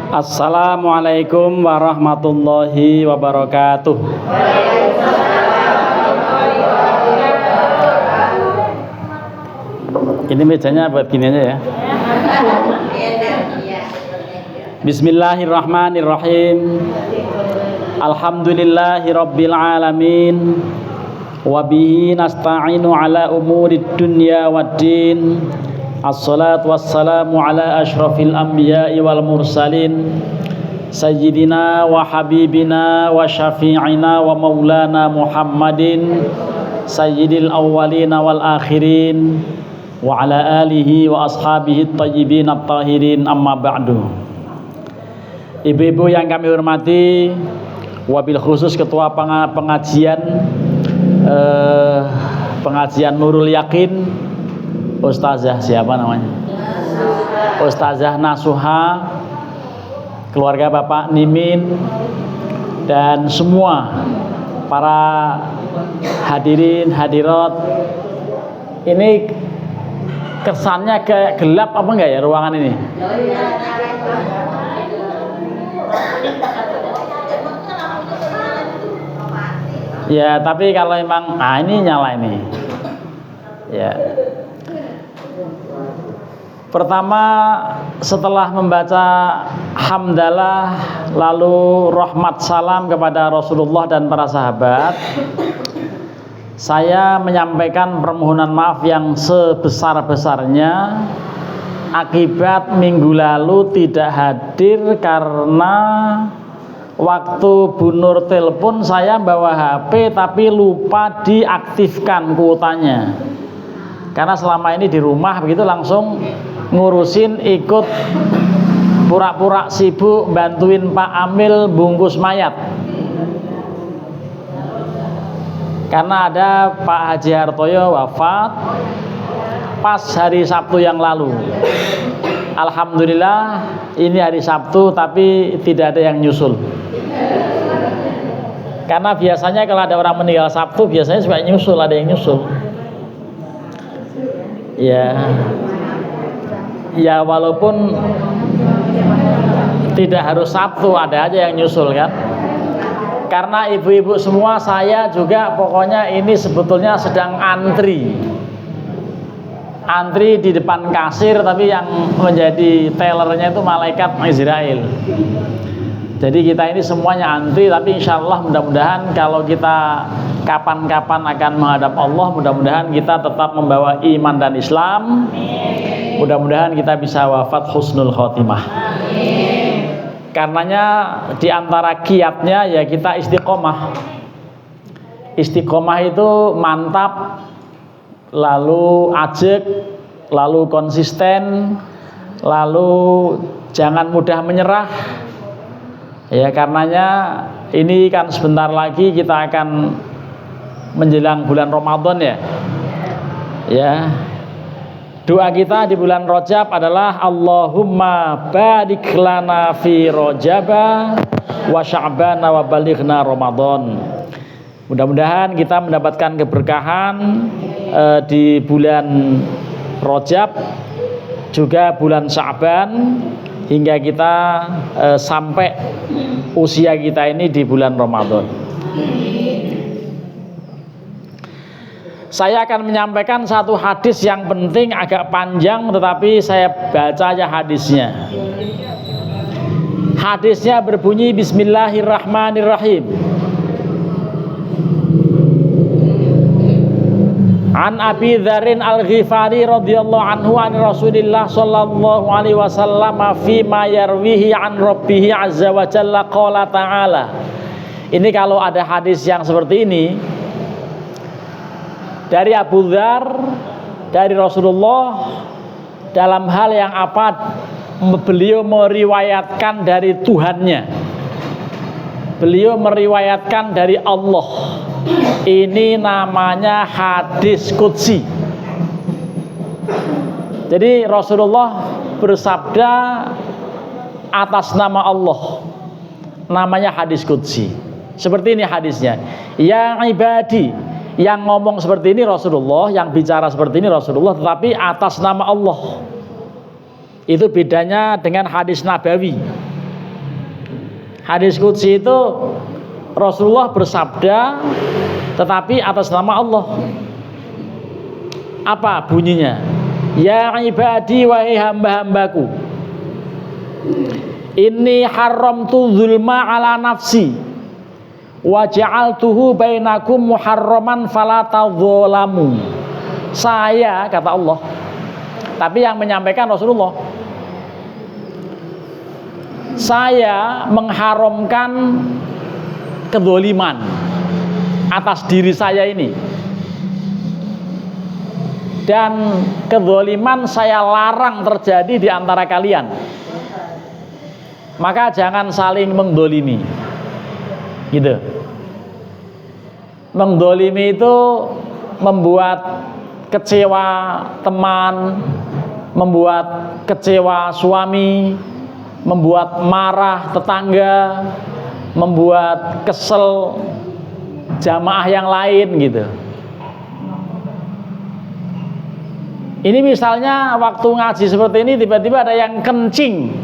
Assalamualaikum warahmatullahi wabarakatuh. Ini mejanya buat gini aja ya. Bismillahirrahmanirrahim. Alhamdulillahi rabbil alamin. Wabihi nasta'inu ala umurid dunya waddin. Assalatu wassalamu ala ashrafil anbiya'i wal mursalin Sayyidina wa habibina wa syafi'ina wa maulana Muhammadin Sayyidil awwalina wal akhirin wa ala alihi wa ashabihi tayyibin at-tahirin, amma ba'du. Ibu-ibu yang kami hormati, wabil khusus ketua pengajian Nurul Yakin, Ustazah siapa namanya? Ustazah Nasuha, keluarga Bapak Nimin, dan semua para hadirin hadirat. Ini kesannya kayak gelap apa enggak ya ruangan ini? Ya, tapi kalau emang ini nyala ini. Ya. Pertama, setelah membaca hamdalah lalu rahmat salam kepada Rasulullah dan para sahabat, saya menyampaikan permohonan maaf yang sebesar-besarnya akibat minggu lalu tidak hadir karena waktu Bu Nur telepon saya bawa HP tapi lupa diaktifkan kuotanya. Karena selama ini di rumah begitu langsung ngurusin, ikut pura-pura sibuk bantuin Pak Amil bungkus mayat. Karena ada Pak Haji Hartoyo wafat pas hari Sabtu yang lalu. Alhamdulillah ini hari Sabtu tapi tidak ada yang nyusul. Karena biasanya kalau ada orang meninggal Sabtu biasanya suka nyusul, ada yang nyusul. Ya walaupun tidak harus Sabtu, ada aja yang nyusul kan. Karena ibu-ibu semua, saya juga pokoknya ini sebetulnya sedang antri di depan kasir, tapi yang menjadi tellernya itu malaikat Israel. Jadi kita ini semuanya antri, tapi insya Allah mudah-mudahan kalau kita kapan-kapan akan menghadap Allah, mudah-mudahan kita tetap membawa iman dan Islam. Mudah-mudahan kita bisa wafat husnul khotimah. Karenanya di antara kiatnya ya kita istiqomah. Istiqomah itu mantap, lalu ajek, lalu konsisten, lalu jangan mudah menyerah. Ya karenanya ini kan sebentar lagi kita akan menjelang bulan Ramadan ya. Ya. Doa kita di bulan Rajab adalah Allahumma barik lana fi Rajaba wa Sya'bana wa balighna Ramadan. Mudah-mudahan kita mendapatkan keberkahan di bulan Rajab, juga bulan Sya'ban, hingga kita sampai usia kita ini di bulan Ramadan. Saya akan menyampaikan satu hadis yang penting, agak panjang tetapi saya baca aja hadisnya. Hadisnya berbunyi Bismillahirrahmanirrahim. An Abi Dzarrin Al-Ghifari radhiyallahu anhu an Rasulillah sallallahu alaihi wasallam fi ma yarwihi an rabbih azza wa jalla qala ta'ala. Ini kalau ada hadis yang seperti ini dari Abu Dzar, dari Rasulullah, dalam hal yang apa beliau meriwayatkan dari Tuhannya, beliau meriwayatkan dari Allah. Ini namanya hadis qudsi. Jadi Rasulullah bersabda atas nama Allah, namanya hadis qudsi. Seperti ini hadisnya, ya ibadi. Yang ngomong seperti ini Rasulullah, yang bicara seperti ini Rasulullah, tetapi atas nama Allah. Itu bedanya dengan hadis nabawi. Hadis qudsi itu Rasulullah bersabda tetapi atas nama Allah. Apa bunyinya? Ya ibadi wahai hamba-hambaku, inni haramtu zulma ala nafsi wa ja'altuhu bainakum muharraman fala tadzalamu. Saya, kata Allah, tapi yang menyampaikan Rasulullah, saya mengharamkan kedzaliman atas diri saya ini, dan kedzaliman saya larang terjadi di antara kalian. Maka jangan saling mendolimi, gitu. Mendolimi itu membuat kecewa teman, membuat kecewa suami, membuat marah tetangga, membuat kesel jamaah yang lain, gitu. Ini misalnya waktu ngaji seperti ini tiba-tiba ada yang kencing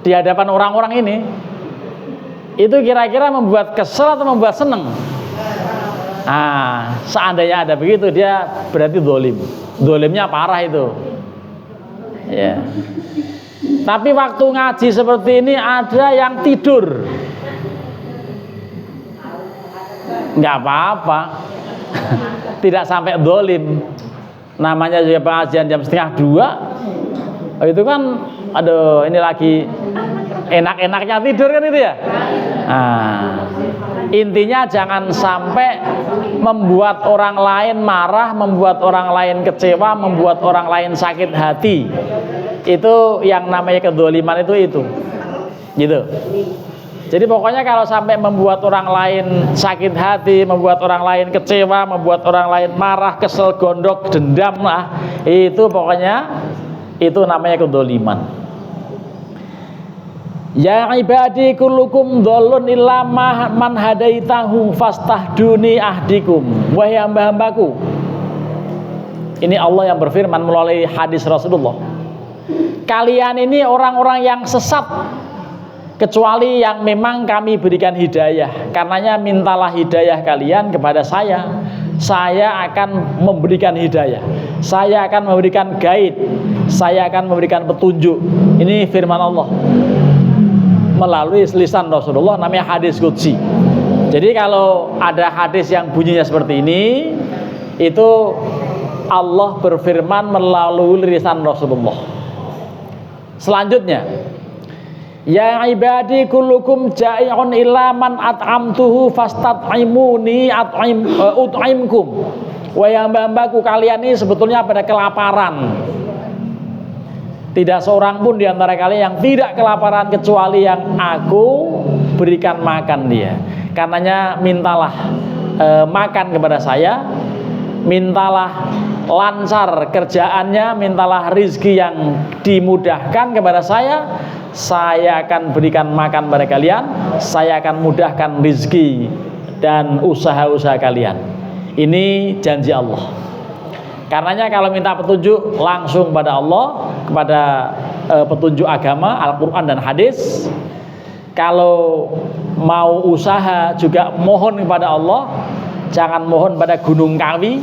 di hadapan orang-orang ini, itu kira-kira membuat kesel atau membuat seneng? Nah, seandainya ada begitu, dia berarti dolim. Dolimnya parah itu, ya. Tapi waktu ngaji seperti ini ada yang tidur, nggak apa-apa, tidak sampai dolim. Namanya juga pengajian jam 1:30, itu kan, aduh, ini lagi enak-enaknya tidur kan itu ya. Nah, intinya jangan sampai membuat orang lain marah, membuat orang lain kecewa, membuat orang lain sakit hati. Itu yang namanya kedzaliman itu, gitu. Jadi pokoknya kalau sampai membuat orang lain sakit hati, membuat orang lain kecewa, membuat orang lain marah, kesel, gondok, dendam lah, itu pokoknya itu namanya kedzaliman. Ya ibadi kullukum dhalun illa man hadaitahu fastahduni ahdikum. Wahai hamba-hambaku, ini Allah yang berfirman melalui hadis Rasulullah, kalian ini orang-orang yang sesat kecuali yang memang kami berikan hidayah. Karenanya mintalah hidayah kalian kepada saya akan memberikan hidayah, saya akan memberikan guide, saya akan memberikan petunjuk. Ini firman Allah melalui lisan Rasulullah, namanya hadis qudsi. Jadi kalau ada hadis yang bunyinya seperti ini, itu Allah berfirman melalui lisan Rasulullah. Selanjutnya, ya ibadi kullukum ja'i'un illa man at'amtuhu fastat'imuni ut'imkum. Wahai hamba-hambaku, kalian ini sebetulnya pada kelaparan. Tidak seorang pun di antara kalian yang tidak kelaparan kecuali yang aku berikan makan dia. Karenanya mintalah makan kepada saya, mintalah lancar kerjaannya, mintalah rizki yang dimudahkan kepada saya akan berikan makan pada kalian, saya akan mudahkan rizki dan usaha-usaha kalian. Ini janji Allah. Karenanya kalau minta petunjuk langsung pada Allah, kepada petunjuk agama, Al-Quran dan hadis. Kalau mau usaha juga mohon kepada Allah, jangan mohon pada Gunung Kawi,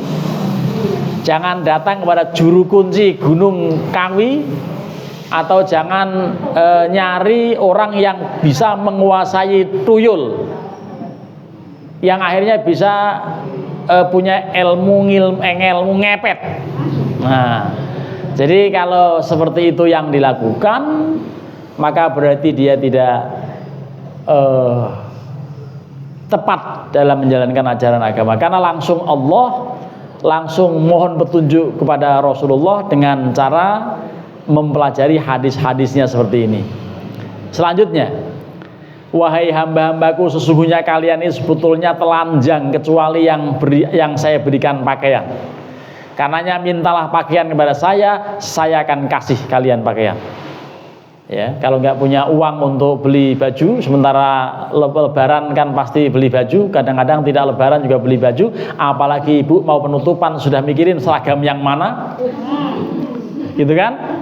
jangan datang kepada juru kunci Gunung Kawi, atau jangan nyari orang yang bisa menguasai tuyul, yang akhirnya bisa punya ilmu ngepet. Nah, jadi kalau seperti itu yang dilakukan, maka berarti dia tidak tepat dalam menjalankan ajaran agama. Karena Allah langsung mohon petunjuk kepada Rasulullah dengan cara mempelajari hadis-hadisnya seperti ini. Selanjutnya, wahai hamba-hambaku, sesungguhnya kalian ini sebetulnya telanjang kecuali yang saya berikan pakaian. Karenanya mintalah pakaian kepada saya akan kasih kalian pakaian. Ya, kalau nggak punya uang untuk beli baju, sementara lebaran kan pasti beli baju, kadang-kadang tidak lebaran juga beli baju, apalagi ibu mau penutupan sudah mikirin seragam yang mana, gitu kan?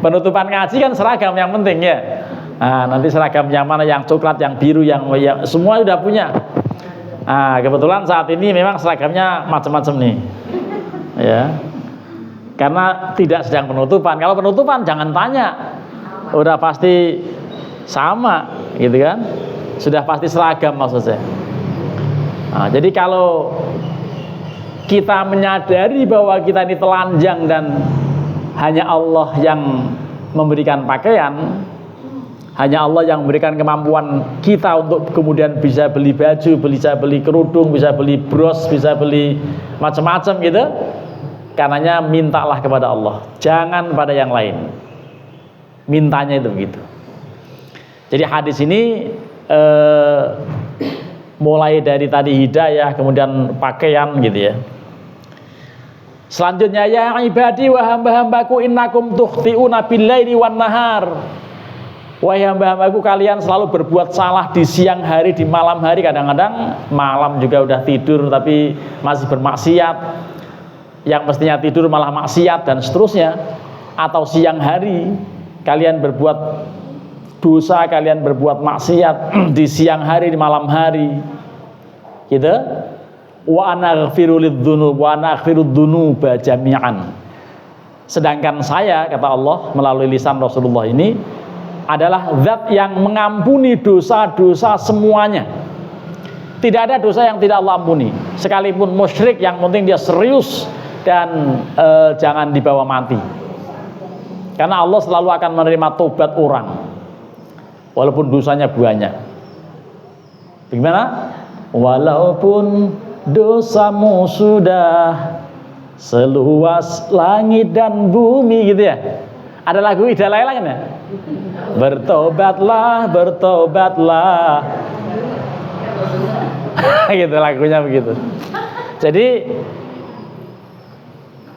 Penutupan ngaji kan seragam yang penting ya. Nah, nanti seragam yang mana, yang coklat, yang biru, yang semua udah punya. Nah, kebetulan saat ini memang seragamnya macam-macam nih, ya. Karena tidak sedang penutupan. Kalau penutupan jangan tanya, udah pasti sama, gitu kan? Sudah pasti seragam maksud saya. Nah, jadi kalau kita menyadari bahwa kita ini telanjang dan hanya Allah yang memberikan pakaian, hanya Allah yang memberikan kemampuan kita untuk kemudian bisa beli baju, bisa beli kerudung, bisa beli bros, bisa beli macam-macam gitu. Karenanya mintalah kepada Allah, jangan pada yang lain. Mintanya itu begitu. Jadi hadis ini mulai dari tadi hidayah, kemudian pakaian gitu ya. Selanjutnya, ya ibadi wa hamba-hambaku innakum tukhti'una bil-laili wan nahar. Wahai hamba-hambaku, kalian selalu berbuat salah di siang hari, di malam hari. Kadang-kadang malam juga udah tidur tapi masih bermaksiat. Yang mestinya tidur malah maksiat dan seterusnya. Atau siang hari kalian berbuat dosa, kalian berbuat maksiat di siang hari, di malam hari. Gitu. Wa ana aghfiru lidz-dzunub wa ana aghfiru dzunuba jami'an. Sedangkan saya, kata Allah melalui lisan Rasulullah ini, adalah zat yang mengampuni dosa-dosa semuanya. Tidak ada dosa yang tidak Allah ampuni. Sekalipun musyrik, yang penting dia serius dan jangan dibawa mati. Karena Allah selalu akan menerima tobat orang walaupun dosanya banyak. Bagaimana? Walaupun dosamu sudah seluas langit dan bumi, gitu ya. Ada lagu Ida Laila kan ya? Bertobatlah, bertobatlah. Gitu lagunya begitu. Jadi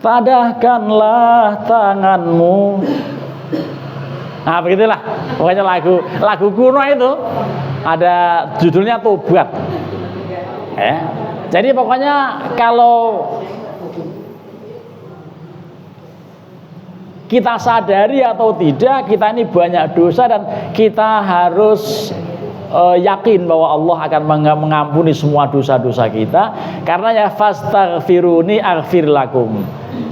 padahkanlah tanganmu. Nah begitulah. Pokoknya lagu kuno itu ada judulnya Tobat. Jadi pokoknya kalau kita sadari atau tidak, kita ini banyak dosa dan kita harus yakin bahwa Allah akan mengampuni semua dosa-dosa kita. Karena ya fastaghfiruni aghfir lakum.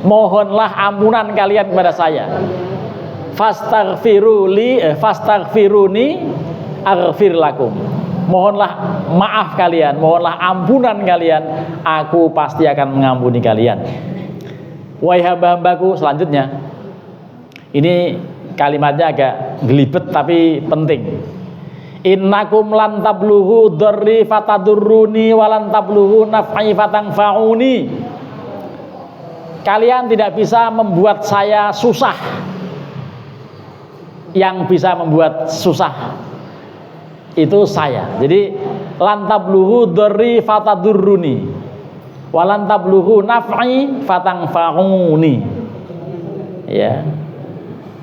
Mohonlah ampunan kalian kepada saya. Fastaghfiruni aghfir lakum. Mohonlah maaf kalian, mohonlah ampunan kalian, aku pasti akan mengampuni kalian. Wahai hamba-hambaku, selanjutnya ini kalimatnya agak gelibet tapi penting. Innakum lan tablughu dzarri fatadurruni wa lan tablughu naf'i fatanfa'uni. Kalian tidak bisa membuat saya susah. Yang bisa membuat susah itu saya. Jadi lan tablughu dzarri fatadurruni wa lan tablughu naf'i fatanfa'uni. Ya.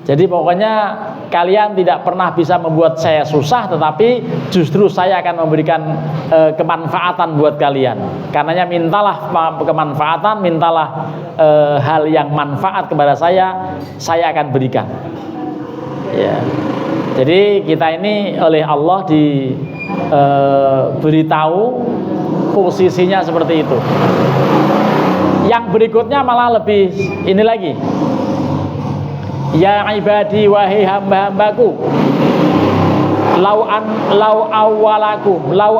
Jadi pokoknya kalian tidak pernah bisa membuat saya susah, tetapi justru saya akan memberikan kemanfaatan buat kalian. Karenanya mintalah kemanfaatan, mintalah hal yang manfaat kepada saya akan berikan. Ya. Jadi kita ini oleh Allah diberitahu posisinya seperti itu. Yang berikutnya malah lebih ini lagi. Ya ibadi wahai hamba-hambaku, lau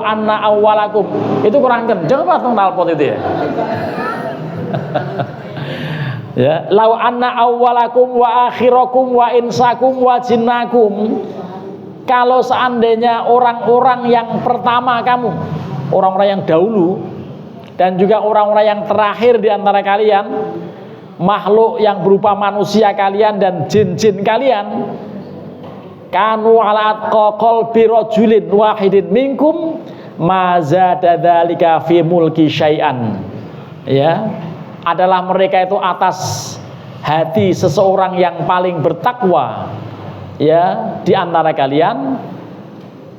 anna awwalakum. Itu kurang kenceng apa knalpot itu ya? Ya, lau anna awwalakum wa akhirakum wa insakum wa jinnakum. Kalau seandainya orang-orang yang pertama kamu, orang-orang yang dahulu, dan juga orang-orang yang terakhir di antara kalian, makhluk yang berupa manusia kalian dan jin-jin kalian, kanu ala atqa qalbi rajulin wahidin minkum ma zada dzalika fi mulki syai'an. Ya, adalah mereka itu atas hati seseorang yang paling bertakwa, ya, di antara kalian.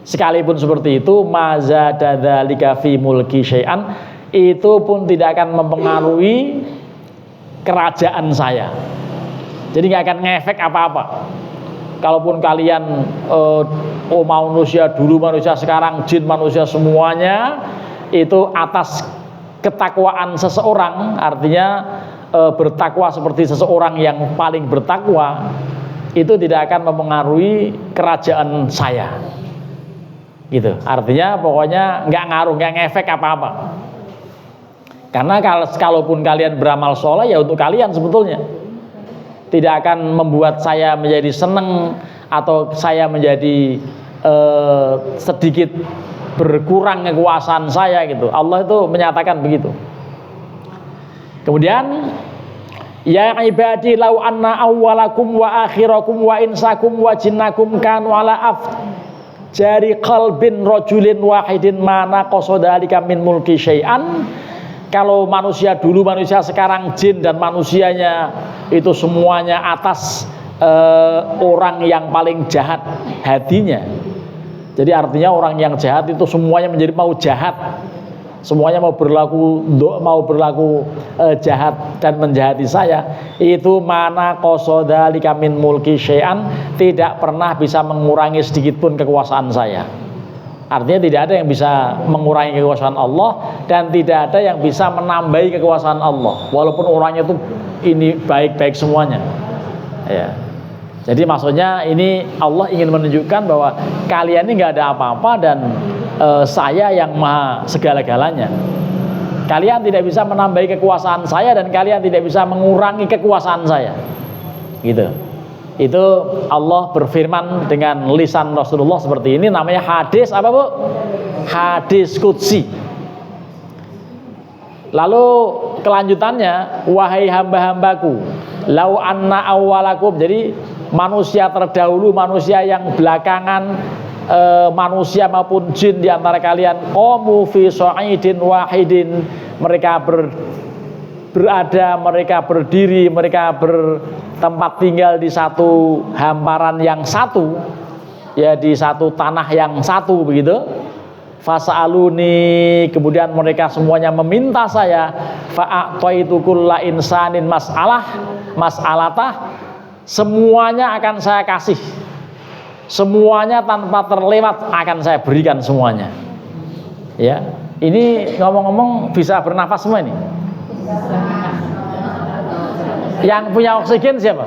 Sekalipun seperti itu, ma zada dzalika fi mulki syai'an, itu pun tidak akan mempengaruhi kerajaan saya. Jadi nggak akan ngefek apa-apa. kalaupun kalian manusia dulu, manusia sekarang, jin, manusia semuanya itu atas ketakwaan seseorang, artinya bertakwa seperti seseorang yang paling bertakwa, itu tidak akan mempengaruhi kerajaan saya. Gitu. Artinya pokoknya nggak ngaruh, nggak ngefek apa-apa. Karena kalaupun kalian beramal soleh ya untuk kalian sebetulnya, tidak akan membuat saya menjadi seneng atau saya menjadi sedikit berkurang kekuasaan saya gitu. Allah itu menyatakan begitu. Kemudian ya ibadi lau anna awwalakum wa akhirakum wa insakum wa jinnakum kanu ala jari qalbin rajulin wahidin mana qasodalika min mulki syai'an. Kalau manusia dulu, manusia sekarang, jin dan manusianya itu semuanya atas orang yang paling jahat hatinya. Jadi artinya orang yang jahat itu semuanya menjadi mau jahat, semuanya mau berlaku jahat dan menjahati saya. Itu mana qasodalika min mulki syai'an, tidak pernah bisa mengurangi sedikit pun kekuasaan saya. Artinya tidak ada yang bisa mengurangi kekuasaan Allah dan tidak ada yang bisa menambahi kekuasaan Allah. Walaupun orangnya itu ini baik-baik semuanya. Ya. Jadi maksudnya ini Allah ingin menunjukkan bahwa kalian ini nggak ada apa-apa dan saya yang maha segala-galanya. Kalian tidak bisa menambahi kekuasaan saya dan kalian tidak bisa mengurangi kekuasaan saya. Gitu. Itu Allah berfirman dengan lisan Rasulullah seperti ini, namanya hadis apa Bu? Hadis qudsi. Lalu kelanjutannya, wahai hamba-hambaku, lau anna awwalakum, jadi manusia terdahulu, manusia yang belakangan, manusia maupun jin di antara kalian, qamu fi sa'idin wahidin, mereka berada, mereka berdiri, mereka bertempat tinggal di satu hamparan yang satu, ya di satu tanah yang satu begitu. Fasa'aluni, kemudian mereka semuanya meminta saya, fa'ataitu kulla insanin mas'alatah, semuanya akan saya kasih, semuanya tanpa terlewat akan saya berikan semuanya. Ya, ini ngomong-ngomong bisa bernafas semua ini. Yang punya oksigen siapa?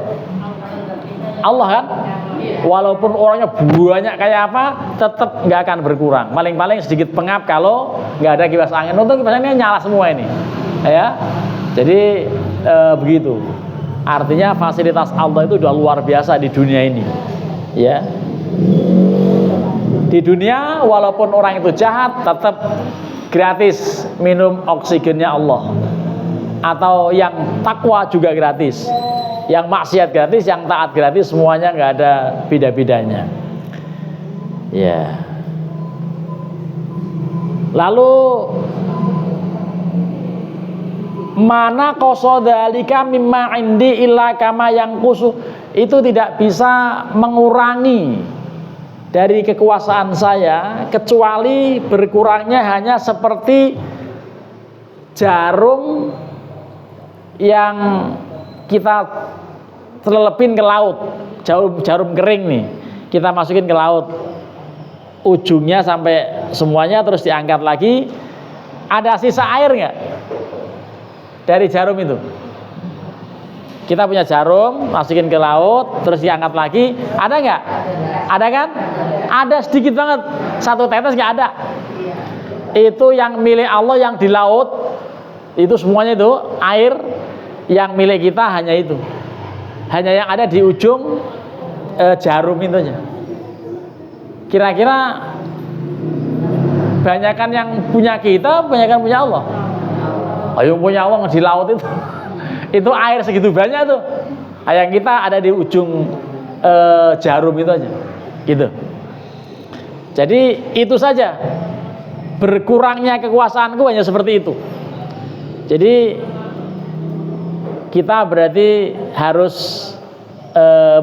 Allah kan? Walaupun orangnya banyak kayak apa, tetap nggak akan berkurang. Paling-paling sedikit pengap kalau nggak ada kipas angin. Untuk kipas anginnya nyala semua ini, ya. Jadi begitu. Artinya fasilitas Allah itu sudah luar biasa di dunia ini, ya. Di dunia walaupun orang itu jahat, tetap gratis minum oksigennya Allah. Atau yang takwa juga gratis, yang maksiat gratis, yang taat gratis, semuanya nggak ada beda-bedanya. Ya. Lalu mana qasodalika mimma indi illa kama yang kusuh, itu tidak bisa mengurangi dari kekuasaan saya kecuali berkurangnya hanya seperti jarum yang kita telelepin ke laut, jarum kering nih, kita masukin ke laut, ujungnya sampai semuanya terus diangkat lagi, ada sisa air nggak dari jarum itu? Kita punya jarum, masukin ke laut, terus diangkat lagi, ada nggak? Ada kan? Ada sedikit banget, satu tetes nggak ada. Itu yang milik Allah yang di laut, itu semuanya itu air. Yang milik kita hanya itu, hanya yang ada di ujung jarum itunya. Kira-kira banyakan yang punya kita, banyakan punya Allah. Ayo punya Allah di laut itu air segitu banyak tuh. Yang kita ada di ujung jarum itu aja, gitu. Jadi itu saja, berkurangnya kekuasaanku hanya seperti itu. Jadi kita berarti harus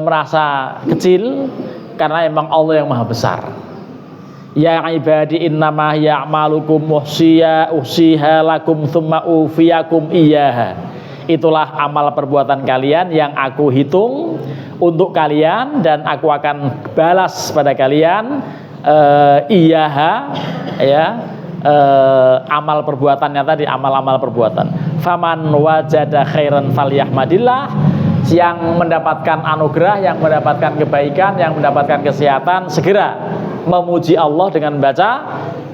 merasa kecil karena emang Allah yang maha besar. Ya ibadi innama ya'malukum uhsiha lakum thumma ufiyakum iyyaha itulah amal perbuatan kalian yang aku hitung untuk kalian dan aku akan balas pada kalian iyaha ya, amal perbuatannya tadi, amal-amal perbuatan. Faman wajada khairan falyahmadillah, yang mendapatkan anugerah, yang mendapatkan kebaikan, yang mendapatkan kesehatan, segera memuji Allah dengan baca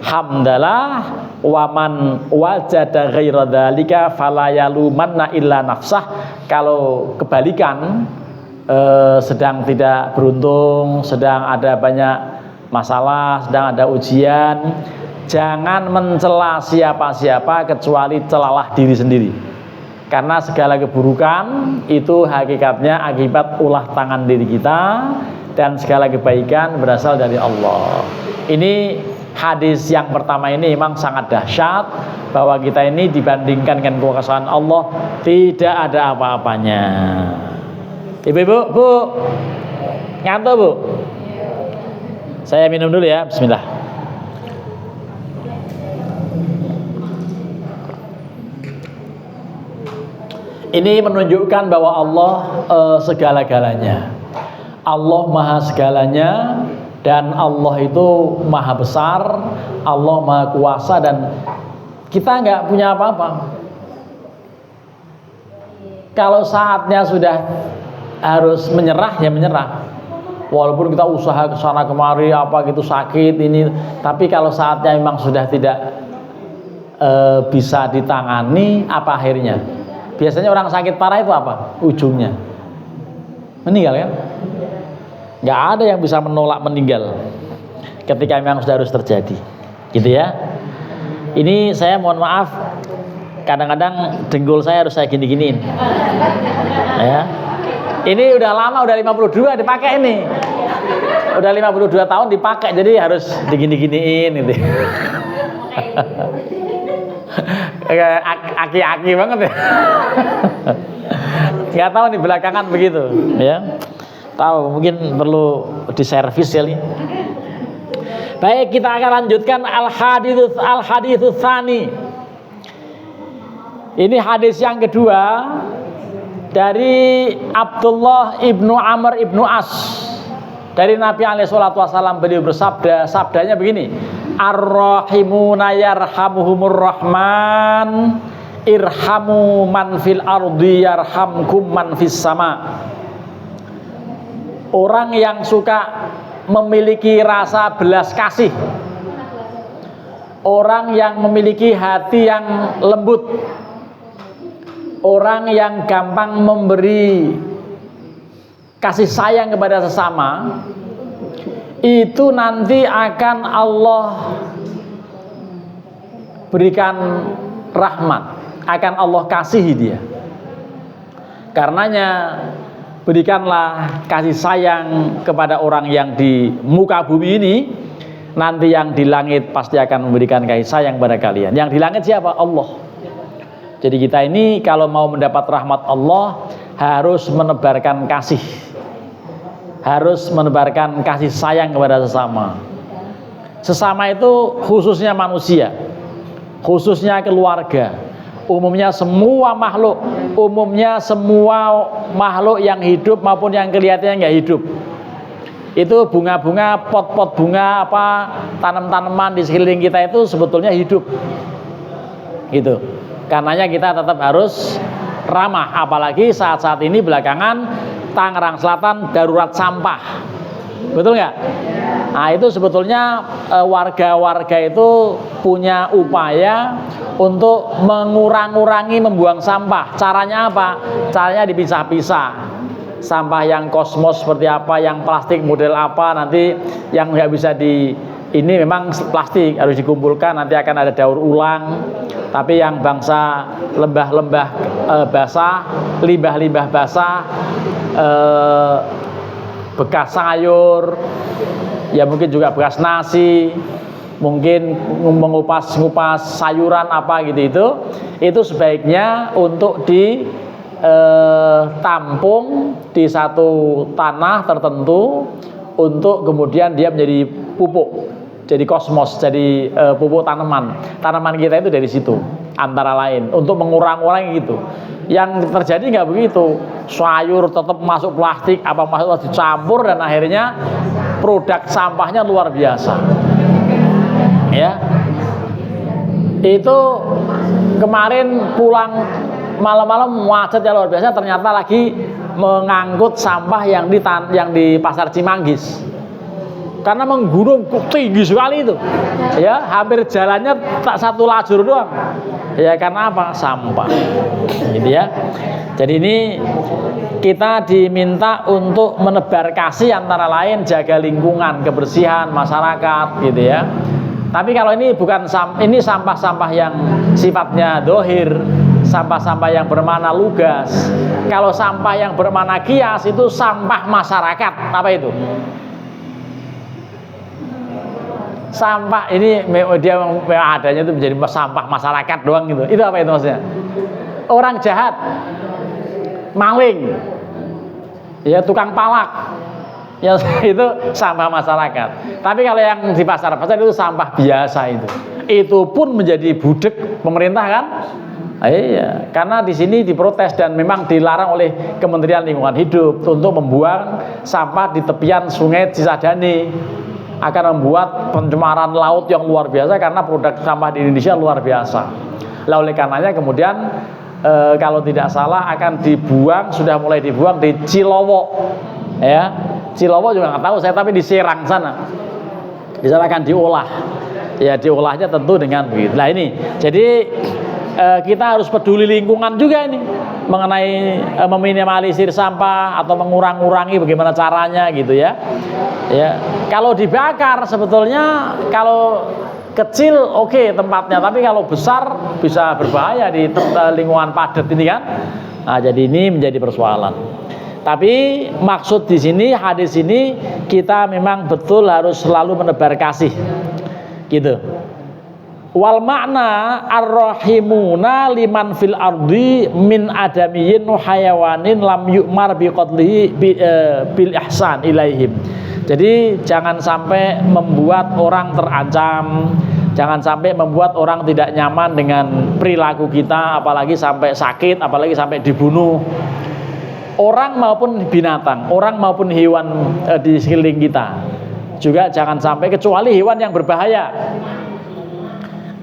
hamdalah. Waman wajada ghaira dzalika fala yalumanna illa nafsah. Kalau kebalikan, sedang tidak beruntung, sedang ada banyak masalah, sedang ada ujian, jangan mencela siapa-siapa kecuali celalah diri sendiri. Karena segala keburukan itu hakikatnya akibat ulah tangan diri kita, dan segala kebaikan berasal dari Allah. Ini hadis yang pertama ini memang sangat dahsyat, bahwa kita ini dibandingkan dengan kekuasaan Allah tidak ada apa-apanya. Ibu-ibu, Bu, ngantuk Bu? Saya minum dulu ya, bismillah. Ini menunjukkan bahwa Allah segala-galanya. Allah maha segalanya, dan Allah itu maha besar, Allah maha kuasa, dan kita nggak punya apa-apa. Kalau saatnya sudah harus menyerah, ya menyerah. Walaupun kita usaha ke sana kemari apa gitu, sakit ini, tapi kalau saatnya memang sudah tidak bisa ditangani, apa akhirnya? Biasanya orang sakit parah itu apa? Ujungnya meninggal kan? Nggak ada yang bisa menolak meninggal ketika memang sudah harus terjadi, gitu ya. Ini saya mohon maaf, kadang-kadang dengkul saya harus saya gini-giniin ya. Ini udah lama, udah 52 dipakai ini, udah 52 tahun dipakai, jadi harus digini-giniin gitu. Aki-aki banget ya. Nggak tahu nih belakangan begitu ya. Tahu mungkin perlu diservis kali. Baik, kita akan lanjutkan al-hadits tsani. Ini hadis yang kedua dari Abdullah ibnu Amr ibnu As. Dari Nabi SAW, beliau bersabda, sabdanya begini: Ar-rahimuna yarhamuhumur rahman, irhamu man fil ardi yarhamkum man fis sama. Orang yang suka memiliki rasa belas kasih, orang yang memiliki hati yang lembut, orang yang gampang memberi kasih sayang kepada sesama, itu nanti akan Allah berikan rahmat, akan Allah kasihi dia. Karenanya berikanlah kasih sayang kepada orang yang di muka bumi ini, nanti yang di langit pasti akan memberikan kasih sayang kepada kalian. Yang di langit siapa? Allah. Jadi kita ini kalau mau mendapat rahmat Allah harus menebarkan kasih, harus menebarkan kasih sayang kepada sesama. Sesama itu khususnya manusia, khususnya keluarga, umumnya semua makhluk, umumnya semua makhluk yang hidup maupun yang kelihatannya nggak hidup. Itu bunga-bunga, pot-pot bunga, apa tanam-tanaman di sekeliling kita itu sebetulnya hidup, gitu. Karenanya kita tetap harus ramah, apalagi saat-saat ini belakangan Tangerang Selatan darurat sampah, betul nggak? Nah itu sebetulnya warga-warga itu punya upaya untuk mengurangi membuang sampah. Caranya apa? Caranya dipisah-pisah. Sampah yang kosmos seperti apa, yang plastik model apa, nanti yang nggak bisa ini memang plastik harus dikumpulkan, nanti akan ada daur ulang. Tapi yang bangsa lembah-lembah basah, limbah-limbah basah, bekas sayur, ya mungkin juga bekas nasi, mungkin mengupas sayuran apa gitu, itu sebaiknya untuk ditampung di satu tanah tertentu untuk kemudian dia menjadi pupuk, jadi kosmos, jadi pupuk tanaman. Tanaman kita itu dari situ. antara lain untuk mengurangi gitu. Yang terjadi nggak begitu, sayur tetap masuk plastik, apa masuk dicampur dan akhirnya produk sampahnya luar biasa. Ya, itu kemarin pulang malam-malam macet ya luar biasa, ternyata lagi mengangkut sampah yang di pasar Cimanggis. Karena menggunung tinggi sekali itu, ya hampir jalannya tak satu lajur doang, ya karena apa? Sampah, gitu ya. Jadi ini kita diminta untuk menebar kasih antara lain jaga lingkungan, kebersihan masyarakat, gitu ya. Tapi kalau ini bukan ini sampah-sampah yang sifatnya dohir, sampah-sampah yang bermakna lugas. Kalau sampah yang bermakna kias itu sampah masyarakat, apa itu? Sampah ini dia adanya itu menjadi sampah masyarakat doang gitu. Itu apa itu maksudnya? Orang jahat, maling, ya tukang palak, ya itu sampah masyarakat. Tapi kalau yang di pasar-pasar itu sampah biasa itu. Itu pun menjadi budek pemerintah kan? Iya, karena di sini diprotes dan memang dilarang oleh Kementerian Lingkungan Hidup untuk membuang sampah di tepian Sungai Cisadane. Akan membuat pencemaran laut yang luar biasa karena produk sampah di Indonesia luar biasa. Lah oleh karenanya kemudian kalau tidak salah akan dibuang, sudah mulai dibuang di Cilowo, ya Cilowo juga nggak tahu saya, tapi di Serang sana, di sana akan diolah, ya diolahnya tentu dengan begitu. Nah ini jadi kita harus peduli lingkungan juga ini mengenai meminimalisir sampah atau mengurangi bagaimana caranya gitu ya. Ya, kalau dibakar sebetulnya kalau kecil oke tempatnya, tapi kalau besar bisa berbahaya di lingkungan padat ini kan. Nah, jadi ini menjadi persoalan. Tapi maksud di sini hadis ini kita memang betul harus selalu menebar kasih. Gitu. Wal makna ar-rahimuna liman fil ardi min adamiyin hayawanin lam yu'mar biqadlihi bil ihsan ilaihim. Jadi jangan sampai membuat orang terancam, jangan sampai membuat orang tidak nyaman dengan perilaku kita, apalagi sampai sakit, apalagi sampai dibunuh. Orang maupun binatang, orang maupun hewan di sekeliling kita. Juga jangan sampai, kecuali hewan yang berbahaya.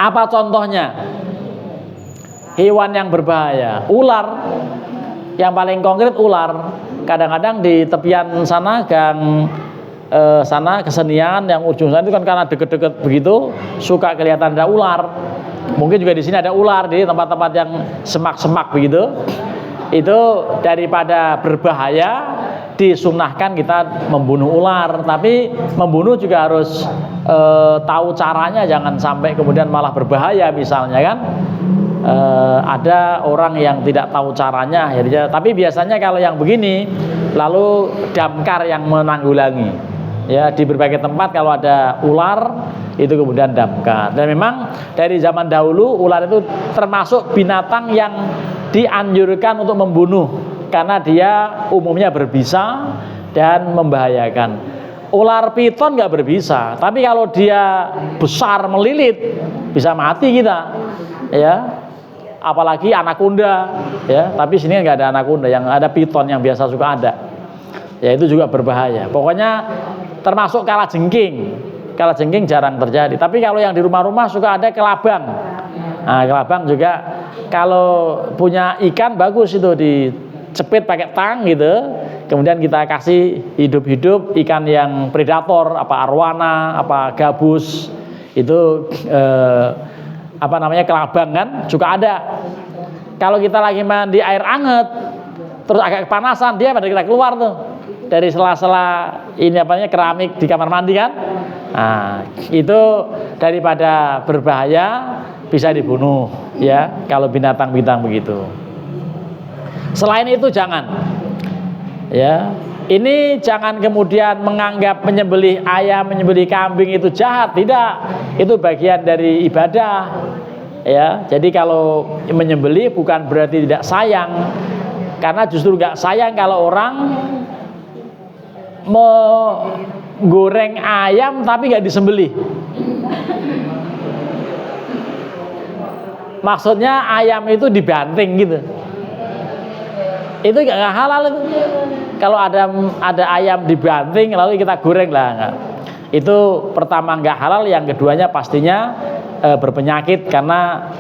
Apa contohnya? Hewan yang berbahaya, ular. Yang paling konkret ular. Kadang-kadang di tepian sana gang sana kesenian yang ujung sana itu kan karena deket-deket begitu suka kelihatan ada ular. Mungkin juga di sini ada ular di tempat-tempat yang semak-semak begitu. Itu daripada berbahaya disunahkan kita membunuh ular, tapi membunuh juga harus tahu caranya, jangan sampai kemudian malah berbahaya misalnya kan. Ada orang yang tidak tahu caranya akhirnya, tapi biasanya kalau yang begini lalu damkar yang menanggulangi. Ya, di berbagai tempat kalau ada ular itu kemudian damkar. Dan memang dari zaman dahulu ular itu termasuk binatang yang dianjurkan untuk membunuh karena dia umumnya berbisa dan membahayakan. Ular piton nggak berbisa, tapi kalau dia besar melilit bisa mati kita, ya. Apalagi anaconda, ya. Tapi sini nggak ada anaconda, yang ada piton yang biasa suka ada. Ya itu juga berbahaya. Pokoknya termasuk kalajengking. Kalajengking jarang terjadi. Tapi kalau yang di rumah-rumah suka ada kelabang. Nah, kelabang juga kalau punya ikan bagus itu dicepit pakai tang gitu. Kemudian kita kasih hidup-hidup ikan yang predator, apa arwana, apa gabus. Itu apa namanya kelabang kan juga ada. Kalau kita lagi mandi air anget terus agak kepanasan, dia pada kita keluar tuh dari sela-sela ini apa namanya keramik di kamar mandi kan. Nah, itu daripada berbahaya bisa dibunuh ya kalau binatang-binatang begitu. Selain itu jangan ya. Ini jangan kemudian menganggap menyembelih ayam, menyembelih kambing itu jahat, tidak. Itu bagian dari ibadah. Ya, jadi kalau menyembelih bukan berarti tidak sayang. Karena justru nggak sayang kalau orang menggoreng ayam tapi nggak disembelih. Maksudnya ayam itu dibanting gitu. Itu nggak halal itu. Kalau ada ayam dibanting lalu kita goreng lah enggak. Itu pertama nggak halal, yang keduanya pastinya berpenyakit karena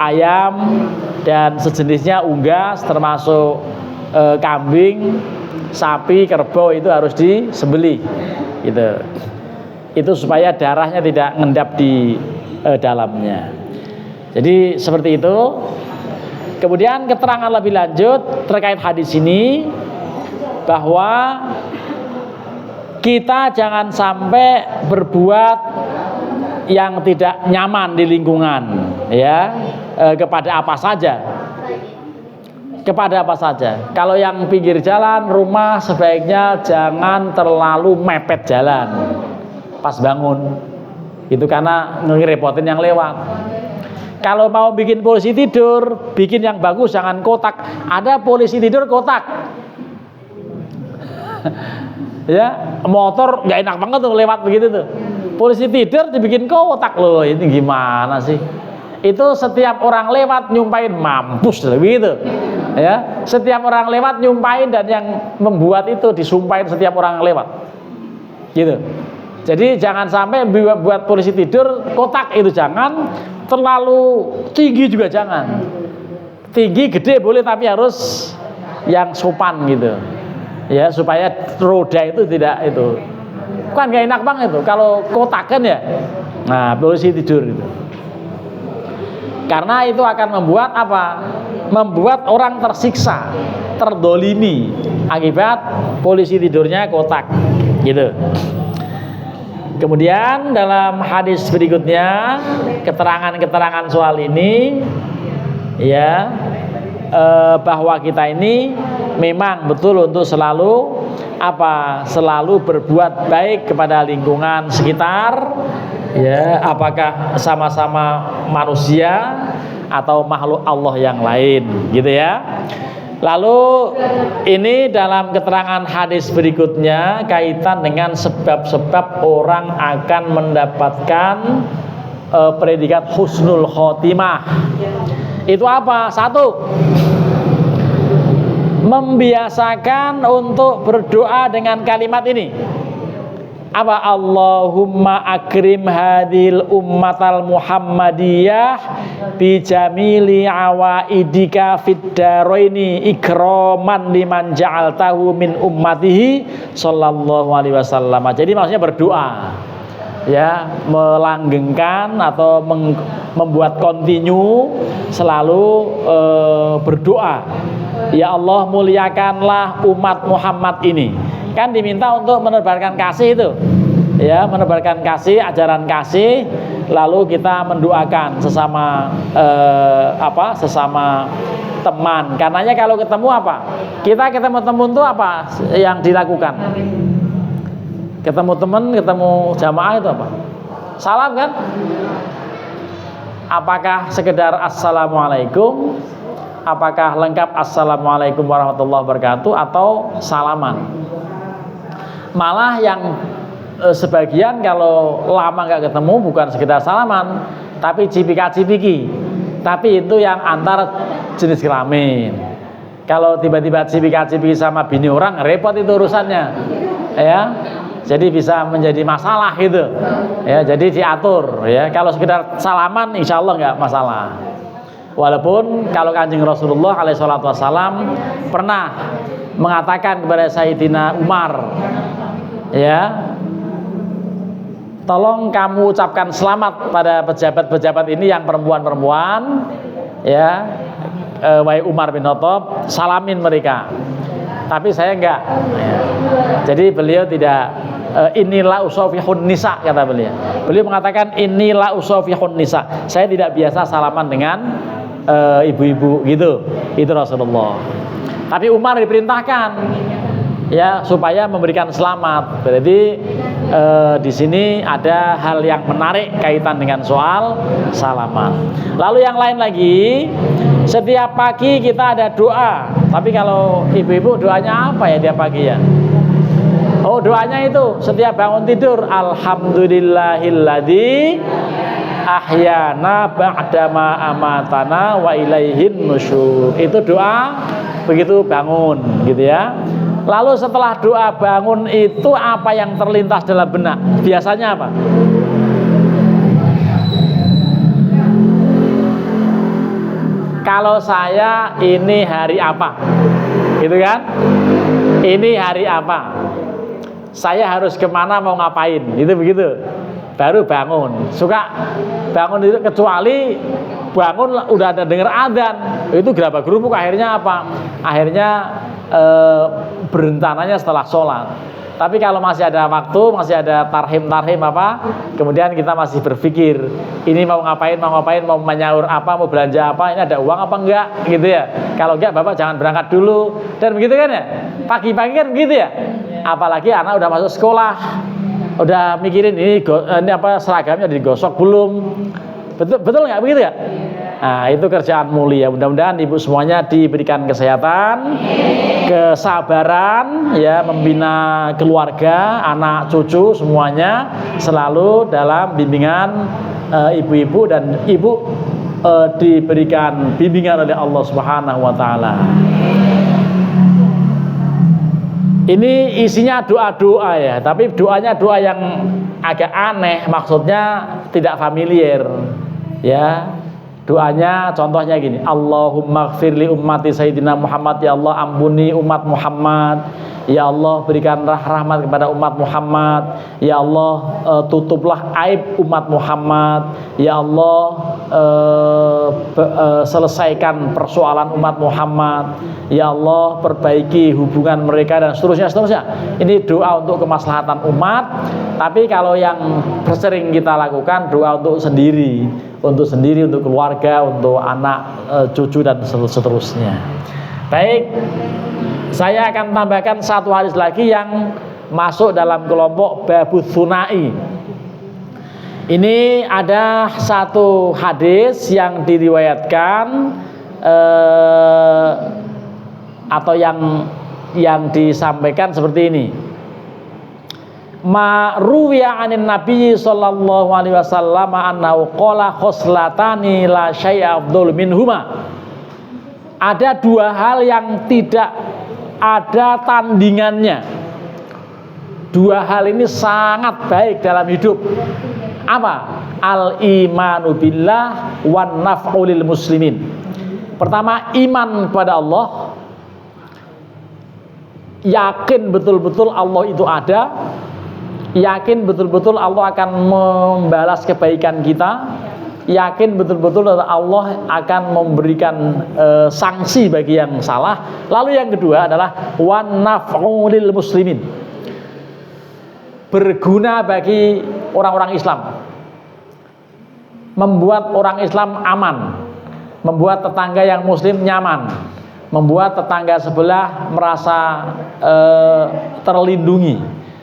ayam dan sejenisnya unggas termasuk kambing, sapi, kerbau itu harus disembelih gitu. Itu supaya darahnya tidak ngendap di dalamnya. Jadi seperti itu. Kemudian keterangan lebih lanjut terkait hadis ini bahwa kita jangan sampai berbuat yang tidak nyaman di lingkungan, ya, kepada apa saja. Kepada apa saja. Kalau yang pinggir jalan, rumah sebaiknya jangan terlalu mepet jalan pas bangun. Itu karena ngerepotin yang lewat. Kalau mau bikin polisi tidur, bikin yang bagus, jangan kotak. Ada polisi tidur kotak. Ya, motor nggak enak banget tuh lewat begitu tuh. Polisi tidur dibikin kotak loh, ini gimana sih? Itu setiap orang lewat nyumpain, mampus loh begitu. Ya, setiap orang lewat nyumpain, dan yang membuat itu disumpahin setiap orang lewat. Gitu. Jadi jangan sampai buat polisi tidur kotak, itu jangan. Terlalu tinggi juga jangan. Tinggi gede boleh, tapi harus yang sopan gitu. Ya, supaya roda itu tidak itu. Kan gak enak banget itu kalau kotak kan ya. Nah, polisi tidur itu. Karena itu akan membuat apa? Membuat orang tersiksa, terdolimi akibat polisi tidurnya kotak gitu. Kemudian dalam hadis berikutnya, keterangan-keterangan soal ini, ya, bahwa kita ini memang betul untuk selalu apa? Selalu berbuat baik kepada lingkungan sekitar, ya, apakah sama-sama manusia atau makhluk Allah yang lain, gitu ya. Lalu ini dalam keterangan hadis berikutnya kaitan dengan sebab-sebab orang akan mendapatkan predikat husnul khotimah. Itu apa? Satu, membiasakan untuk berdoa dengan kalimat ini. Apa? Allahumma akrim hadil ummatal muhammadiyah bi jamili awaidika fid daraini ikraman liman ja'altahu min ummatihi sallallahu alaihi wasallam. Jadi maksudnya berdoa, ya, melanggengkan atau membuat kontinu selalu berdoa. Ya Allah, muliakanlah umat Muhammad ini. Kan diminta untuk menebarkan kasih itu, ya, menebarkan kasih, ajaran kasih. Lalu kita mendoakan sesama sesama teman. Karenanya kalau ketemu apa? Kita ketemu teman itu apa yang dilakukan? Ketemu teman, ketemu jamaah itu apa? Salam kan? Apakah sekedar assalamualaikum? Apakah lengkap assalamualaikum warahmatullahi wabarakatuh atau salaman? Malah yang sebagian kalau lama nggak ketemu bukan sekedar salaman, tapi cipika-cipiki. Tapi itu yang antar jenis kelamin. Kalau tiba-tiba cipika-cipiki sama bini orang, repot itu urusannya, ya. Jadi bisa menjadi masalah gitu, ya. Jadi diatur, ya. Kalau sekedar salaman, insya Allah nggak masalah. Walaupun kalau Kanjeng Rasulullah alaihissalam pernah mengatakan kepada Sayyidina Umar, ya, tolong kamu ucapkan selamat pada pejabat-pejabat ini yang perempuan-perempuan, ya, wahai Umar bin Khattab, salamin mereka. Tapi saya enggak, ya. Jadi beliau tidak, inilah usofihun nisa, kata beliau. Beliau mengatakan inilah usofihun nisa. Saya tidak biasa salaman dengan ibu-ibu gitu. Itu Rasulullah. Tapi Umar diperintahkan, ya, supaya memberikan selamat. Berarti di sini ada hal yang menarik kaitan dengan soal salaman. Lalu yang lain lagi, setiap pagi kita ada doa. Tapi kalau ibu-ibu doanya apa ya tiap pagi ya? Oh, doanya itu setiap bangun tidur, alhamdulillahilladzi ahyana ba'dama amatana wa ilaihin nusyur. Itu doa begitu bangun gitu ya. Lalu setelah doa bangun itu apa yang terlintas dalam benak? Biasanya apa? Kalau saya ini hari apa? Gitu kan? Ini hari apa? Saya harus kemana, mau ngapain? Gitu begitu. Baru bangun. Suka bangun itu kecuali bangun udah ada dengar adzan. Itu gerabak gerubuk akhirnya apa? Akhirnya berencananya setelah sholat. Tapi kalau masih ada waktu, masih ada tarhim apa, kemudian kita masih berpikir ini mau ngapain, mau menyaur apa, mau belanja apa, ini ada uang apa enggak, gitu ya. Kalau enggak, Bapak jangan berangkat dulu, dan begitu kan ya. Pagi-pagi kan begitu ya. Apalagi anak udah masuk sekolah, udah mikirin ini apa seragamnya digosok belum, betul nggak begitu ya? Nah, itu kerjaan mulia. Mudah-mudahan ibu semuanya diberikan kesehatan, kesabaran, ya, membina keluarga, anak cucu semuanya selalu dalam bimbingan ibu-ibu, dan ibu diberikan bimbingan oleh Allah Subhanahu wa taala. Ini isinya doa-doa ya, tapi doanya doa yang agak aneh, maksudnya tidak familiar ya. Doanya contohnya gini, Allahumma gfirli ummati Sayyidina Muhammad, ya Allah ampuni umat Muhammad, ya Allah berikan rahmat kepada umat Muhammad, ya Allah tutuplah aib umat Muhammad, ya Allah selesaikan persoalan umat Muhammad, ya Allah perbaiki hubungan mereka, dan seterusnya. Ini doa untuk kemaslahatan umat. Tapi kalau yang sering kita lakukan doa untuk sendiri, untuk keluarga, untuk anak, cucu, dan seterusnya. Baik, saya akan tambahkan satu hadis lagi yang masuk dalam kelompok babus sunai. Ini ada satu hadis yang diriwayatkan atau yang disampaikan seperti ini. Ma ruwiya anin Nabi sallallahu alaihi wasallam annahu qala khoslatani la syai'a afdhal minhuma. Ada dua hal yang tidak ada tandingannya. Dua hal ini sangat baik dalam hidup. Apa? Al imanu billah wan naf'u lil muslimin. Pertama, iman kepada Allah. Yakin betul-betul Allah itu ada. Yakin betul-betul Allah akan membalas kebaikan kita. Yakin betul-betul Allah akan memberikan sanksi bagi yang salah. Lalu yang kedua adalah wan naf'u lil muslimin, berguna bagi orang-orang Islam, membuat orang Islam aman, membuat tetangga yang muslim nyaman, membuat tetangga sebelah merasa terlindungi,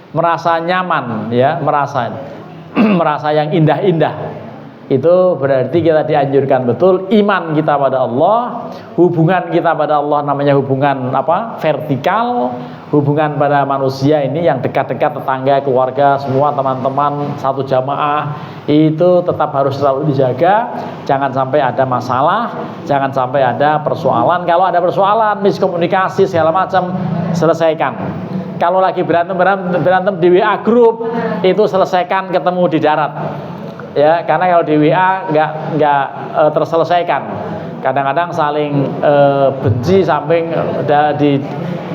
merasa nyaman, ya, merasa yang indah-indah. Itu berarti kita dianjurkan betul iman kita pada Allah, hubungan kita pada Allah, namanya hubungan apa? Vertikal, hubungan pada manusia ini yang dekat-dekat, tetangga, keluarga, semua teman-teman satu jamaah, itu tetap harus selalu dijaga. Jangan sampai ada masalah, jangan sampai ada persoalan. Kalau ada persoalan, miskomunikasi segala macam, selesaikan. Kalau lagi berantem di WA grup, itu selesaikan ketemu di darat. Ya, karena kalau di WA nggak terselesaikan. Kadang-kadang saling benci samping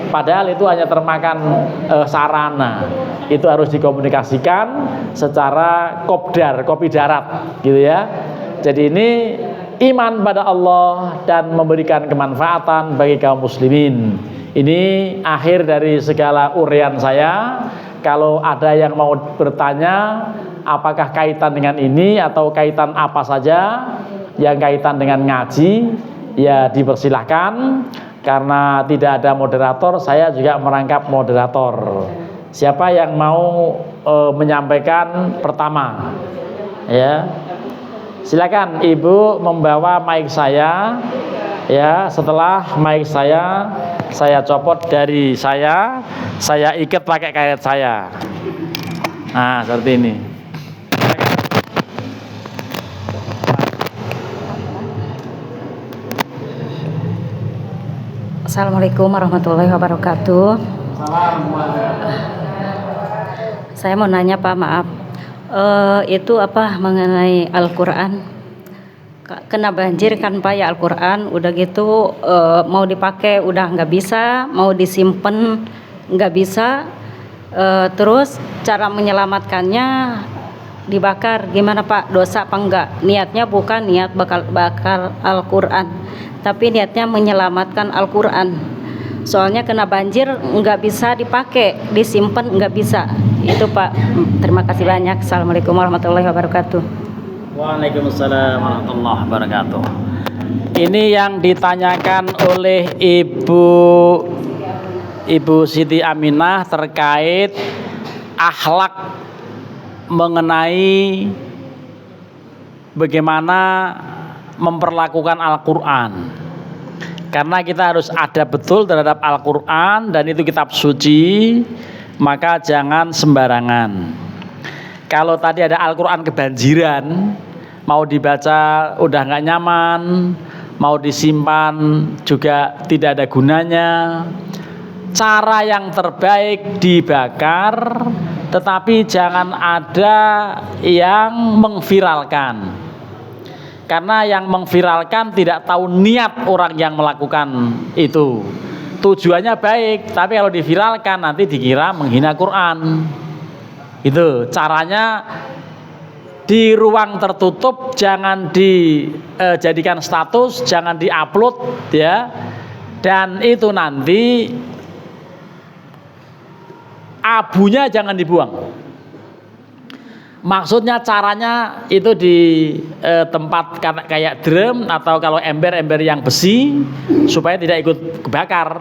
padahal itu hanya termakan sarana. Itu harus dikomunikasikan secara kopi darat, gitu ya. Jadi ini iman pada Allah dan memberikan kemanfaatan bagi kaum muslimin. Ini akhir dari segala uraian saya. Kalau ada yang mau bertanya, apakah kaitan dengan ini atau kaitan apa saja yang kaitan dengan ngaji, ya dipersilahkan. Karena tidak ada moderator, saya juga merangkap moderator. Siapa yang mau menyampaikan pertama? Ya, silakan Ibu membawa mic saya. Ya, setelah mic saya copot dari saya ikat pakai karet saya. Nah, seperti ini. Assalamualaikum warahmatullahi wabarakatuh. Saya mau nanya Pak, maaf. Itu apa mengenai Al-Quran? Kena banjir kan Pak ya Al-Quran, udah gitu mau dipakai udah nggak bisa, mau disimpan nggak bisa. Terus cara menyelamatkannya dibakar, gimana Pak? Dosa apa enggak? Niatnya bukan niat bakar Al-Quran, tapi niatnya menyelamatkan Al-Quran. Soalnya kena banjir nggak bisa dipakai, disimpan nggak bisa. Itu Pak. Terima kasih banyak. Assalamualaikum warahmatullahi wabarakatuh. Waalaikumsalam warahmatullahi wabarakatuh. Ini yang ditanyakan oleh Ibu Siti Aminah terkait akhlak mengenai bagaimana memperlakukan Al-Quran. Karena kita harus ada betul terhadap Al-Quran dan itu kitab suci, maka jangan sembarangan. Kalau tadi ada Al-Quran kebanjiran, mau dibaca udah nggak nyaman, mau disimpan juga tidak ada gunanya. Cara yang terbaik dibakar, tetapi jangan ada yang mengviralkan. Karena yang mengviralkan tidak tahu niat orang yang melakukan itu. Tujuannya baik, tapi kalau diviralkan nanti dikira menghina Quran. Itu caranya di ruang tertutup, jangan dijadikan status, jangan diupload ya. Dan itu nanti abunya jangan dibuang. Maksudnya caranya itu di tempat kayak drum atau kalau ember-ember yang besi supaya tidak ikut kebakar.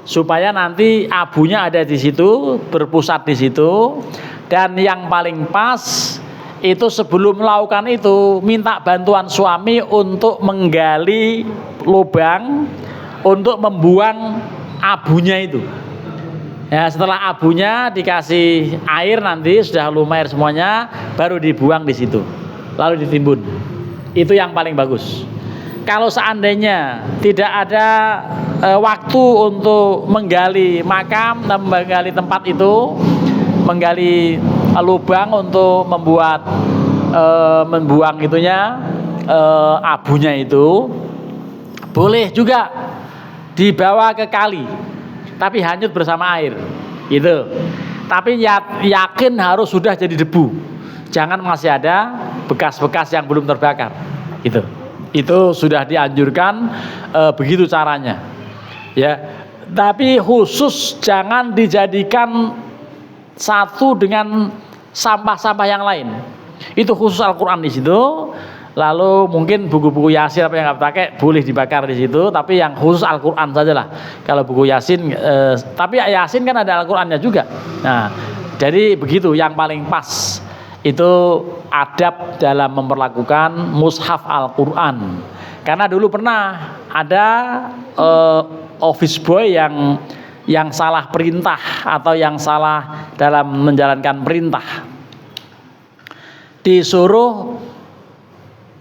Supaya nanti abunya ada di situ, berpusat di situ. Dan yang paling pas itu sebelum melakukan itu minta bantuan suami untuk menggali lubang untuk membuang abunya itu. Ya, setelah abunya dikasih air nanti sudah lumayan semuanya, baru dibuang di situ, lalu ditimbun. Itu yang paling bagus. Kalau seandainya tidak ada waktu untuk menggali makam, menggali tempat itu, menggali lubang untuk membuang itunya abunya itu, boleh juga dibawa ke kali. Tapi hanyut bersama air, gitu. Tapi yakin harus sudah jadi debu. Jangan masih ada bekas-bekas yang belum terbakar, gitu. Itu sudah dianjurkan begitu caranya, ya. Tapi khusus jangan dijadikan satu dengan sampah-sampah yang lain. Itu khusus Al-Quran di situ. Lalu mungkin buku-buku Yasin apa yang nggak pakai boleh dibakar di situ, tapi yang khusus Al-Quran sajalah. Kalau buku Yasin, tapi Yasin kan ada Al-Qurannya juga. Nah, jadi begitu yang paling pas itu adab dalam memperlakukan mushaf Al-Quran. Karena dulu pernah ada office boy yang salah perintah atau yang salah dalam menjalankan perintah, disuruh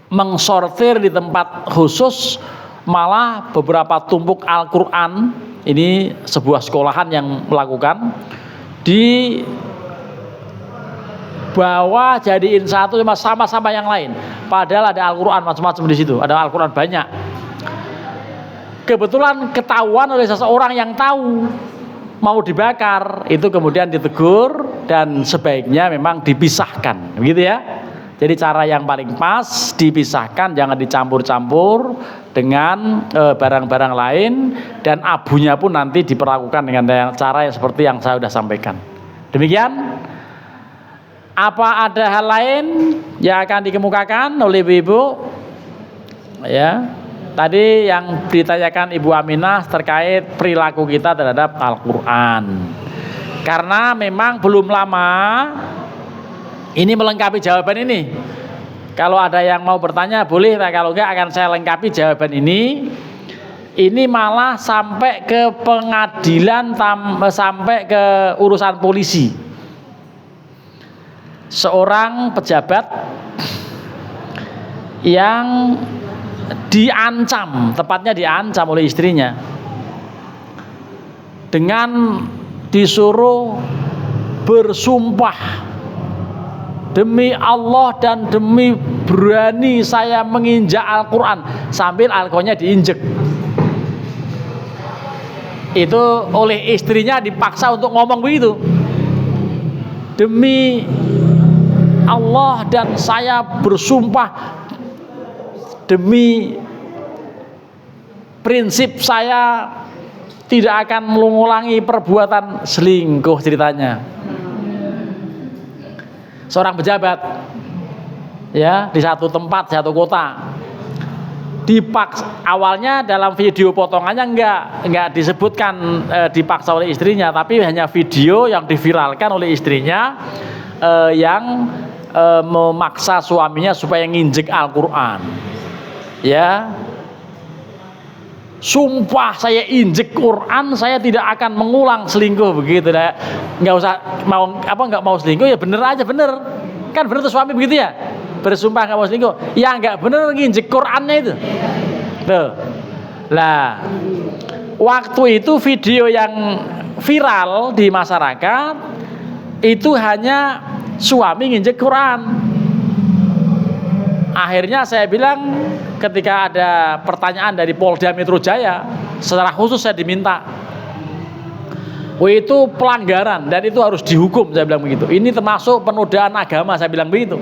mengsortir di tempat khusus, malah beberapa tumpuk Al-Quran, ini sebuah sekolahan yang melakukan, dibawa jadiin satu sama-sama yang lain, padahal ada Al-Quran macam-macam di situ, ada Al-Quran banyak. Kebetulan ketahuan oleh seseorang yang tahu mau dibakar, itu kemudian ditegur dan sebaiknya memang dipisahkan, begitu ya. Jadi cara yang paling pas dipisahkan, jangan dicampur-campur dengan barang-barang lain, dan abunya pun nanti diperlakukan dengan cara yang seperti yang saya sudah sampaikan. Demikian. Apa ada hal lain yang akan dikemukakan oleh Ibu? Ya. Tadi yang ditanyakan Ibu Aminah terkait perilaku kita terhadap Al-Quran. Karena memang belum lama ini melengkapi jawaban ini. Kalau ada yang mau bertanya boleh, kalau enggak akan saya lengkapi jawaban ini. Ini malah sampai ke pengadilan, sampai ke urusan polisi. Seorang pejabat yang diancam, tepatnya diancam oleh istrinya. dengan disuruh bersumpah demi Allah dan demi berani saya menginjak Al-Quran, sambil Al-Qurannya diinjek. Itu oleh istrinya dipaksa untuk ngomong begitu, demi Allah dan saya bersumpah demi prinsip saya tidak akan mengulangi perbuatan selingkuh. Ceritanya seorang pejabat ya di satu tempat, satu kota, dipaksa. Awalnya dalam video potongannya enggak disebutkan dipaksa oleh istrinya, tapi hanya video yang diviralkan oleh istrinya yang memaksa suaminya supaya nginjek Al-Quran. Ya, sumpah saya injek Quran, saya tidak akan mengulang selingkuh, begitu. Nggak usah nggak mau selingkuh ya bener aja, bener kan, bener tuh suami begitu ya, bersumpah nggak mau selingkuh, ya nggak bener nginjek Qurannya itu. Tuh, lah waktu itu video yang viral di masyarakat itu hanya suami nginjek Quran. Akhirnya saya bilang, ketika ada pertanyaan dari Polda Metro Jaya, secara khusus saya diminta, itu pelanggaran dan itu harus dihukum, saya bilang begitu. Ini termasuk penodaan agama, saya bilang begitu.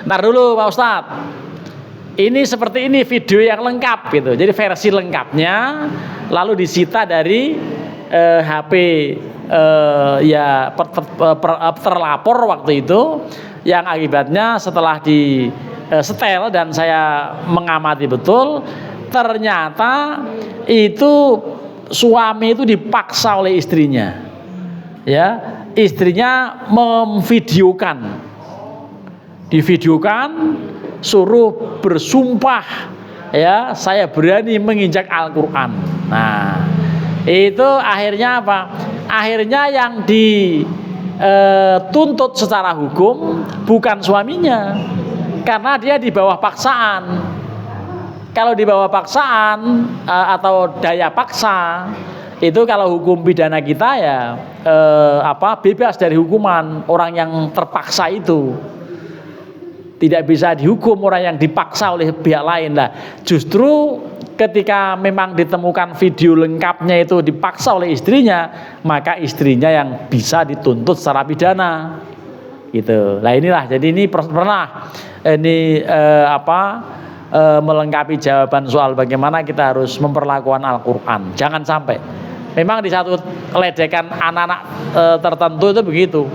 Ntar dulu Pak Ustadz, ini seperti ini video yang lengkap gitu. Jadi versi lengkapnya lalu disita dari HP terlapor waktu itu, yang akibatnya setelah di setel dan saya mengamati betul, ternyata itu suami itu dipaksa oleh istrinya. Ya, istrinya divideokan, suruh bersumpah, ya saya berani menginjak Al-Quran. Nah, itu akhirnya apa? Akhirnya yang dituntut secara hukum bukan suaminya, karena dia di bawah paksaan. Kalau di bawah paksaan atau daya paksa, itu kalau hukum pidana kita ya bebas dari hukuman orang yang terpaksa itu. Tidak bisa dihukum orang yang dipaksa oleh pihak lain. Lah, justru ketika memang ditemukan video lengkapnya itu dipaksa oleh istrinya, maka istrinya yang bisa dituntut secara pidana. Gitu. Nah inilah, jadi ini pernah melengkapi jawaban soal bagaimana kita harus memperlakukan Al-Quran. Jangan sampai memang di satu ledekan anak-anak tertentu itu begitu.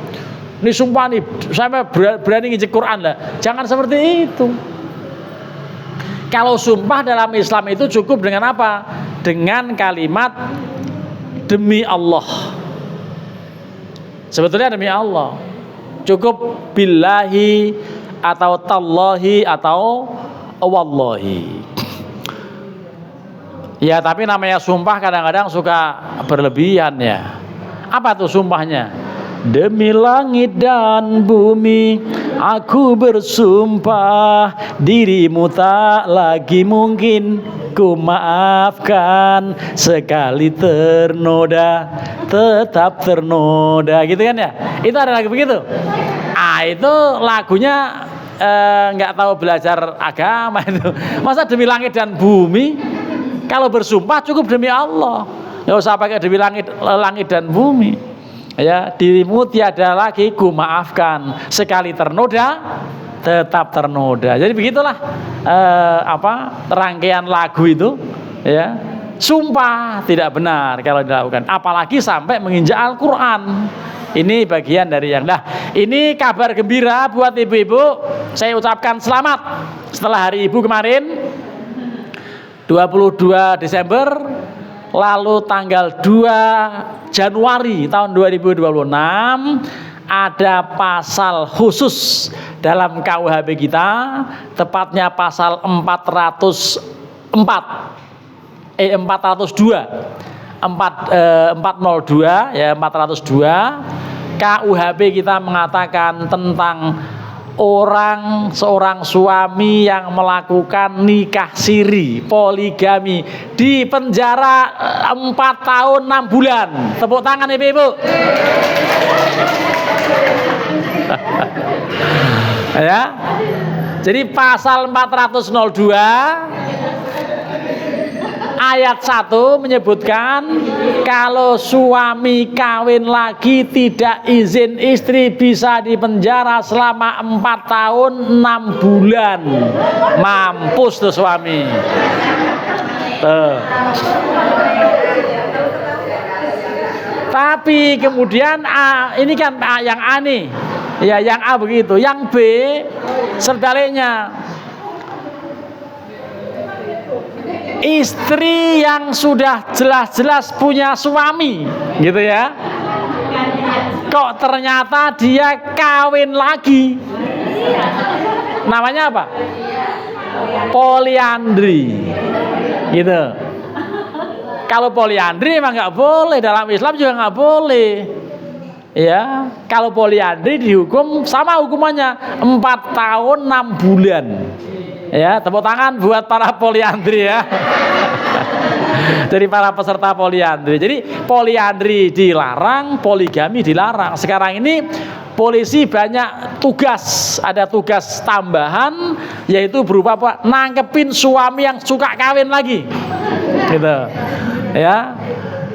Ini sumpah nih, saya berani nginjek Quran lah. Jangan seperti itu. Kalau sumpah dalam Islam itu cukup dengan apa? Dengan kalimat demi Allah. Sebetulnya demi Allah. Cukup billahi atau tallahi atau wallahi. Ya, tapi namanya sumpah kadang-kadang suka berlebihan ya. Apa tuh sumpahnya? Demi langit dan bumi, aku bersumpah, dirimu tak lagi mungkin ku maafkan. Sekali ternoda, tetap ternoda, gitu kan ya? Itu ada lagu begitu. Itu lagunya nggak tahu belajar agama itu. Masa demi langit dan bumi? Kalau bersumpah cukup demi Allah. Nggak usah pakai demi langit dan bumi. Ya, dirimu tiada lagi ku maafkan, sekali ternoda tetap ternoda. Jadi begitulah rangkaian lagu itu ya. Sumpah tidak benar kalau dilakukan, apalagi sampai menginjak Al-Quran. Ini bagian dari yang ini kabar gembira buat ibu-ibu. Saya ucapkan selamat setelah Hari Ibu kemarin 22 Desember. Lalu tanggal 2 Januari tahun 2026 ada pasal khusus dalam KUHP kita, tepatnya pasal 402 KUHP kita mengatakan tentang seorang suami yang melakukan nikah siri, poligami, di penjara 4 tahun 6 bulan. Tepuk tangan ibu-ibu. Ya. Jadi pasal 402 ayat 1 menyebutkan kalau suami kawin lagi tidak izin istri bisa dipenjara selama 4 tahun 6 bulan. Mampus tuh suami. Tapi kemudian ini kan yang A nih. Ya, yang A begitu. Yang B sebaliknya. Istri yang sudah jelas-jelas punya suami, gitu ya. Kok ternyata dia kawin lagi. Namanya apa? Poliandri. Gitu. Kalau poliandri emang nggak boleh, dalam Islam juga nggak boleh. Ya, kalau poliandri dihukum sama hukumannya 4 tahun 6 bulan. Ya, tepuk tangan buat para poliandri ya. Jadi para peserta poliandri. Jadi poliandri dilarang, poligami dilarang. Sekarang ini polisi banyak tugas, ada tugas tambahan yaitu berupa apa? Nangkepin suami yang suka kawin lagi. Gitu. Ya.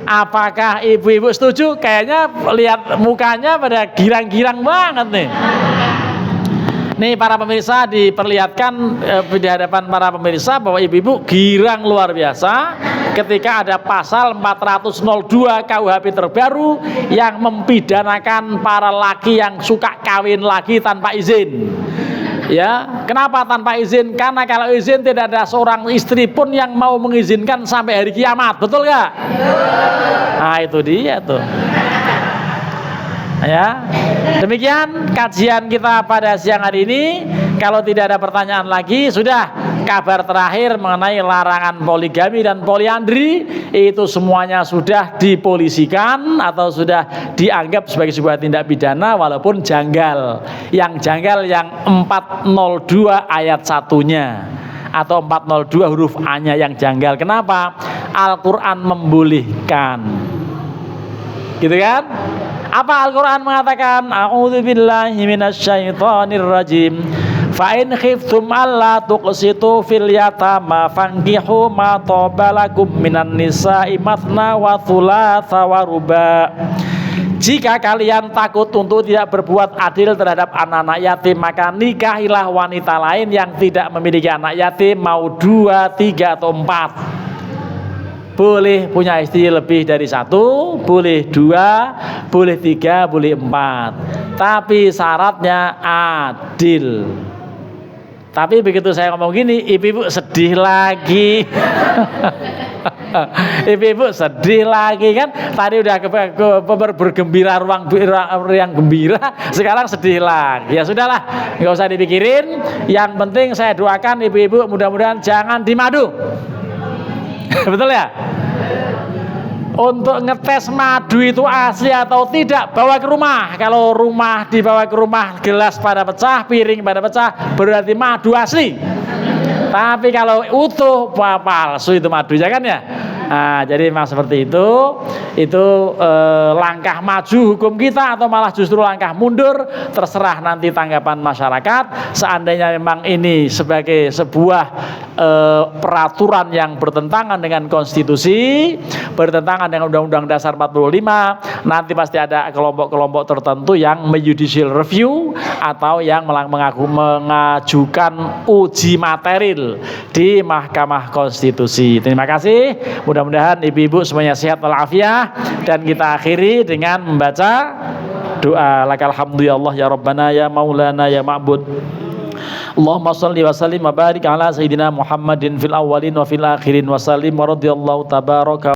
Apakah ibu-ibu setuju? Kayaknya lihat mukanya pada girang-girang banget nih. Nih para pemirsa diperlihatkan di hadapan para pemirsa bahwa ibu-ibu girang luar biasa ketika ada pasal 402 KUHP terbaru yang mempidanakan para laki yang suka kawin lagi tanpa izin. Ya, kenapa tanpa izin? Karena kalau izin tidak ada seorang istri pun yang mau mengizinkan sampai hari kiamat, betul nggak? Nah itu dia tuh. Ya, demikian kajian kita pada siang hari ini. Kalau tidak ada pertanyaan lagi, sudah kabar terakhir mengenai larangan poligami dan poliandri itu semuanya sudah dipolisikan atau sudah dianggap sebagai sebuah tindak pidana walaupun janggal. Yang janggal yang 402 ayat 1-nya atau 402 huruf A-nya yang janggal. Kenapa? Al-Quran membolehkan. Gitu kan? Apa Al-Quran mengatakan? A'udzubillahi minasyaitonir rajim. Fa in khiftum alla tuqsitu fil yatama fankihu ma tabalakum minan nisa'i mathna wa thulatha wa ruba. Jika kalian takut untuk tidak berbuat adil terhadap anak-anak yatim, maka nikahilah wanita lain yang tidak memiliki anak yatim, mau 2, 3 atau 4. Boleh punya istri lebih dari 1, boleh 2, boleh 3, boleh 4. Tapi syaratnya adil. Tapi begitu saya ngomong gini, ibu-ibu sedih lagi. Ibu-ibu sedih lagi kan? Tadi udah bergembira ruang yang gembira, sekarang sedih lagi. Ya sudahlah, nggak usah dipikirin. Yang penting saya doakan ibu-ibu mudah-mudahan jangan dimadu. Betul ya? Untuk ngetes madu itu asli atau tidak, bawa ke rumah. Kalau rumah dibawa ke rumah, gelas pada pecah, piring pada pecah, berarti madu asli. Tapi kalau utuh, palsu itu madunya kan ya. Nah, jadi memang seperti itu langkah maju hukum kita atau malah justru langkah mundur, terserah nanti tanggapan masyarakat. Seandainya memang ini sebagai sebuah peraturan yang bertentangan dengan konstitusi, bertentangan dengan Undang-Undang Dasar 45, nanti pasti ada kelompok-kelompok tertentu yang judicial review atau yang mengajukan uji material di Mahkamah Konstitusi. Terima kasih. Mudah-mudahan ibu-ibu semuanya sehat walafiat, dan kita akhiri dengan membaca doa lakal hamdu ya Allah ya Rabbana ya Maulana ya Ma'bud. Allahumma shalli wa sallim wa barik ala sayyidina Muhammadin fil awwalin wa fil akhirin wa sallim wa radhiyallahu tabaraka